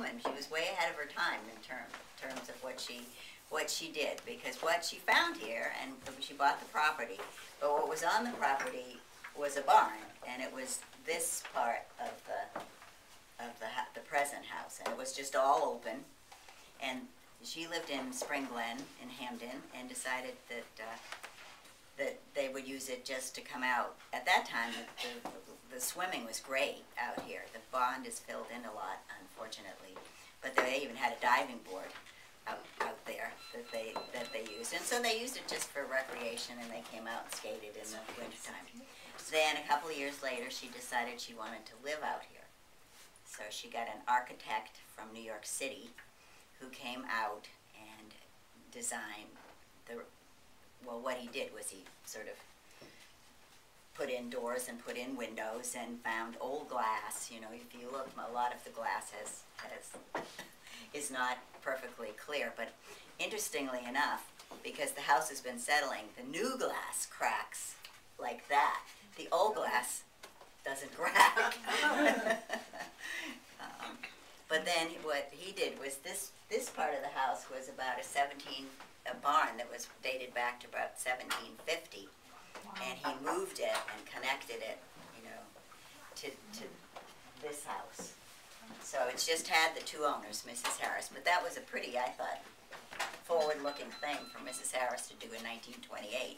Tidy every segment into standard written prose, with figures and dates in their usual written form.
woman. She was way ahead of her time in terms of what she did, because what she found here, and she bought the property, but what was on the property was a barn, and it was this part of the present house, and it was just all open. And she lived in Spring Glen in Hamden, and decided that they would use it just to come out. At that time, the swimming was great out here. The pond is filled in a lot, unfortunately, but they even had a diving board out there that they used, and so they used it just for recreation, and they came out and skated in the wintertime. Then a couple of years later, she decided she wanted to live out here, so she got an architect from New York City who came out and designed what he did was he sort of put in doors and put in windows and found old glass. You know, if you look, a lot of the glass is not perfectly clear, but interestingly enough, because the house has been settling, the new glass cracks like that. The old glass doesn't crack. But then what he did was this part of the house was about a barn that was dated back to about 1750. And he moved it and connected it, you know, to this house. So it's just had the two owners, Mrs. Harris. But that was a pretty, I thought, forward-looking thing for Mrs. Harris to do in 1928.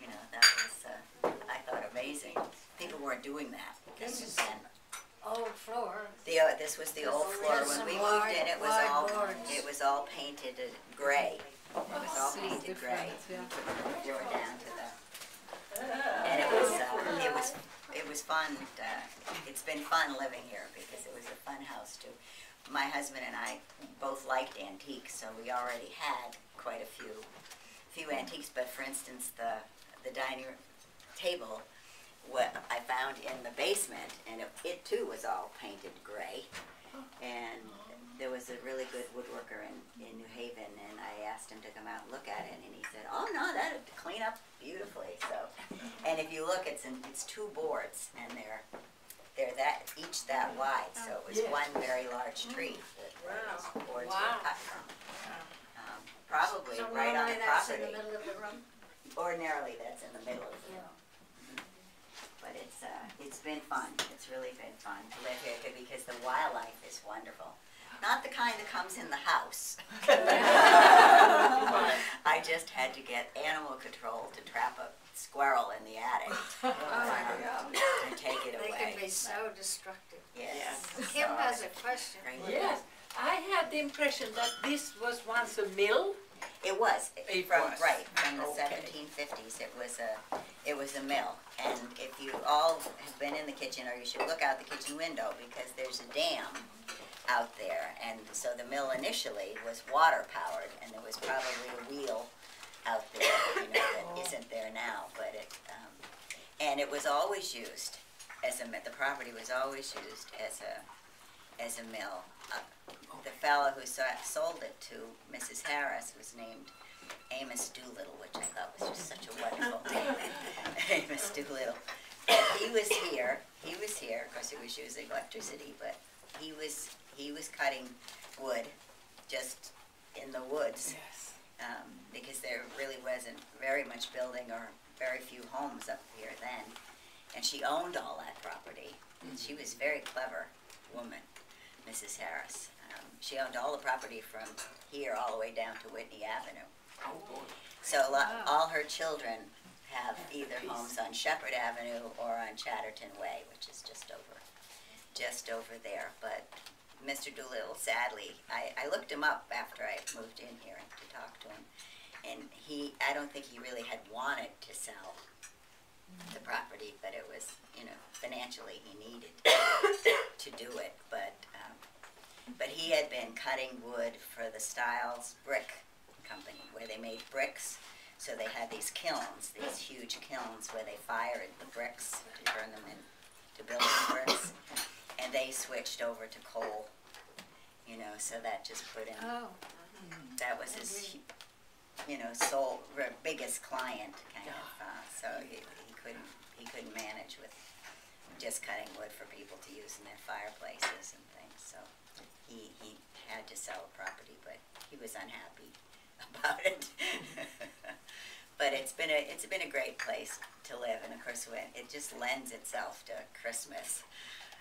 You know, that was, I thought, amazing. People weren't doing that. This is an old floor. This was the old floor. When we moved in, it was all painted gray. It was all painted gray. We put the floor down to the. And it was fun. It's been fun living here because it was a fun house too. My husband and I both liked antiques, so we already had quite a few antiques. But for instance, the dining room table, what I found in the basement, and it too was all painted gray. And there was a really good woodworker in New Haven, and I asked him to come out and look at it, and he said, "Oh no, that'd clean up beautifully." So, and if you look, it's two boards, and they're each that wide. So it was one very large tree that those boards were cut from. Probably so right on the property. In the middle of the room. Ordinarily, that's in the middle of the room. But it's been fun. It's really been fun to live here because the wildlife is wonderful. Not the kind that comes in the house. I just had to get animal control to trap a squirrel in the attic and take it away. They can be so destructive. Yes. Kim has a question. Yes, I had the impression that this was once a mill. It was from the Okay. 1750s. It was a mill, and if you all have been in the kitchen, or you should look out the kitchen window because there's a dam out there, and so the mill initially was water powered, and there was probably a wheel out there, you know, that isn't there now, but and it was always used as the property was always used as a mill. The fellow who sold it to Mrs. Harris was named Amos Doolittle, which I thought was just such a wonderful name. Amos Doolittle. And he was here, of course he was using electricity, but he was cutting wood just in the woods, because there really wasn't very much building or very few homes up here then. And she owned all that property. And she was a very clever woman, Mrs. Harris. She owned all the property from here all the way down to Whitney Avenue. So all her children have either homes on Shepherd Avenue or on Chatterton Way, which is just over there. But Mr. Doolittle, sadly, I looked him up after I moved in here to talk to him, and I don't think he really had wanted to sell the property, but it was, you know, financially he needed to do it. But he had been cutting wood for the Stiles Brick Company, where they made bricks. So they had these kilns, these huge kilns where they fired the bricks to turn them into building bricks. And they switched over to coal, you know, so that just put him, that was his, you know, biggest client kind of, so he couldn't manage with just cutting wood for people to use in their fireplaces and things, so he to sell a property, but he was unhappy about it. But it's been a great place to live, and of course it just lends itself to Christmas.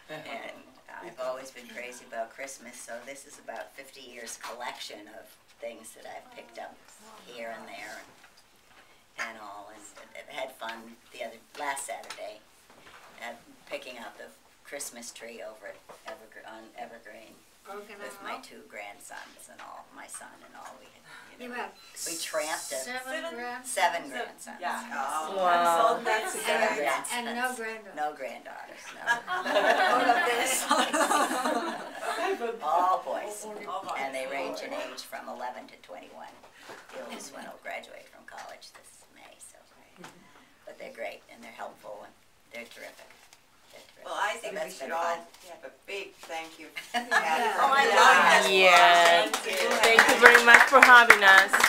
And I've always been crazy about Christmas, so this is about 50 years collection of things that I've picked up here and there and all. And I had fun last Saturday picking out the Christmas tree over at on Evergreen with my 2 grandsons and all, my son and all. You have we tramped it. 7 grandsons? 7 grandsons. Yeah. Oh, Wow. so that's Seven good. grandsons. And no granddaughters? No granddaughters, no. All of this. All boys. Oh, my And they range in God. age from 11 to 21. The oldest one will graduate from college this May, so. But they're great, and they're helpful, and they're terrific. Well, I think we that's should been all fun. have a big thank you. Oh, I Yeah. know. Yes. Thank you. Thank you very much for having us.